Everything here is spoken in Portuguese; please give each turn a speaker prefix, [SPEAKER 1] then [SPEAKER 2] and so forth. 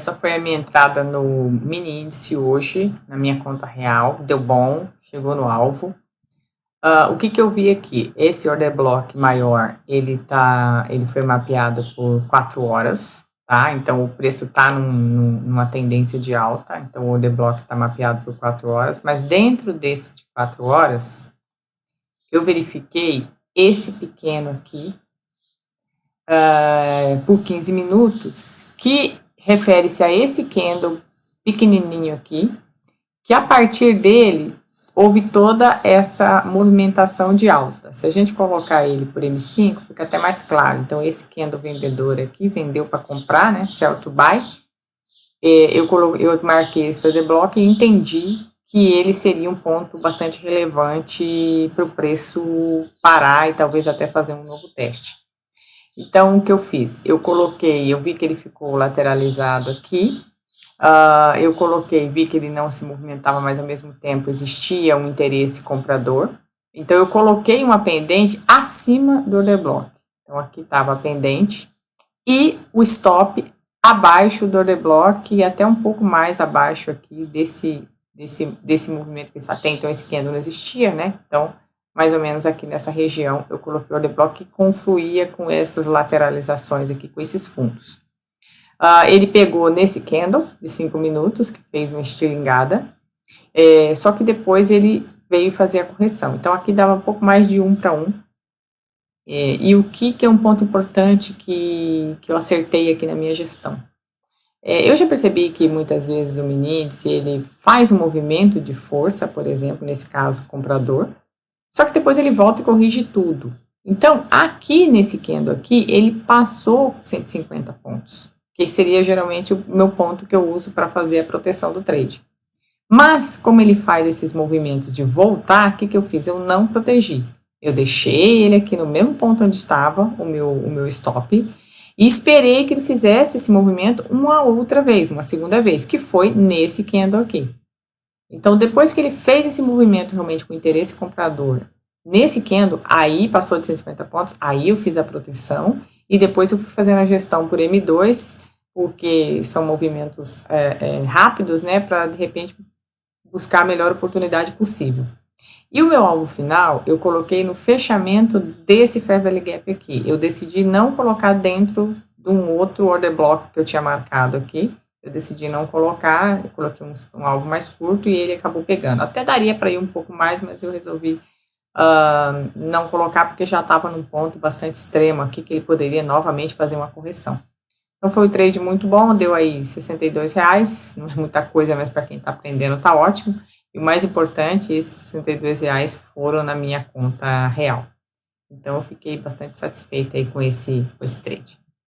[SPEAKER 1] essa foi a minha entrada no mini índice hoje, na minha conta real. Deu bom, chegou no alvo. O que eu vi aqui? Esse order block maior, ele foi mapeado por 4 horas, tá? Então, o preço está numa tendência de alta, então o order block está mapeado por 4 horas, mas dentro desse de 4 horas, eu verifiquei esse pequeno aqui, por 15 minutos, que refere-se a esse candle pequenininho aqui, que a partir dele houve toda essa movimentação de alta. Se a gente colocar ele por M5, fica até mais claro. Então, esse candle vendedor aqui vendeu para comprar, né? Sell to buy. Eu marquei esse order block e entendi que ele seria um ponto bastante relevante para o preço parar e talvez até fazer um novo teste. Então, o que eu fiz? Eu vi que ele ficou lateralizado aqui. Vi que ele não se movimentava, mas ao mesmo tempo existia um interesse comprador. Então, eu coloquei uma pendente acima do order block. Então, aqui estava a pendente e o stop abaixo do order block e até um pouco mais abaixo aqui desse movimento que está até então esse candle não existia, né? Então, mais ou menos aqui nessa região, eu coloquei o order block que confluía com essas lateralizações aqui, com esses fundos. Ele pegou nesse candle de 5 minutos, que fez uma estilingada, só que depois ele veio fazer a correção. Então, aqui dava um pouco mais de 1 para 1. E o que é um ponto importante que eu acertei aqui na minha gestão? Eu já percebi que muitas vezes o mini índice, ele faz um movimento de força, por exemplo, nesse caso, comprador, só que depois ele volta e corrige tudo. Então, aqui nesse candle aqui, ele passou 150 pontos, que seria geralmente o meu ponto que eu uso para fazer a proteção do trade. Mas, como ele faz esses movimentos de voltar, o que eu fiz? Eu não protegi. Eu deixei ele aqui no mesmo ponto onde estava o meu stop e esperei que ele fizesse esse movimento uma outra vez, uma segunda vez, que foi nesse candle aqui. Então, depois que ele fez esse movimento realmente com interesse comprador, nesse candle, aí passou de 150 pontos, aí eu fiz a proteção e depois eu fui fazendo a gestão por M2, porque são movimentos rápidos, né, para de repente buscar a melhor oportunidade possível. E o meu alvo final, eu coloquei no fechamento desse Fair Value Gap aqui. Eu decidi não colocar dentro de um outro order block que eu tinha marcado aqui. Eu decidi não colocar, eu coloquei um alvo mais curto e ele acabou pegando. Até daria para ir um pouco mais, mas eu resolvi não colocar porque já estava num ponto bastante extremo aqui que ele poderia novamente fazer uma correção. Então foi um trade muito bom, deu aí R$62, não é muita coisa, mas para quem está aprendendo está ótimo. E o mais importante, esses R$62 foram na minha conta real. Então eu fiquei bastante satisfeita aí com esse trade.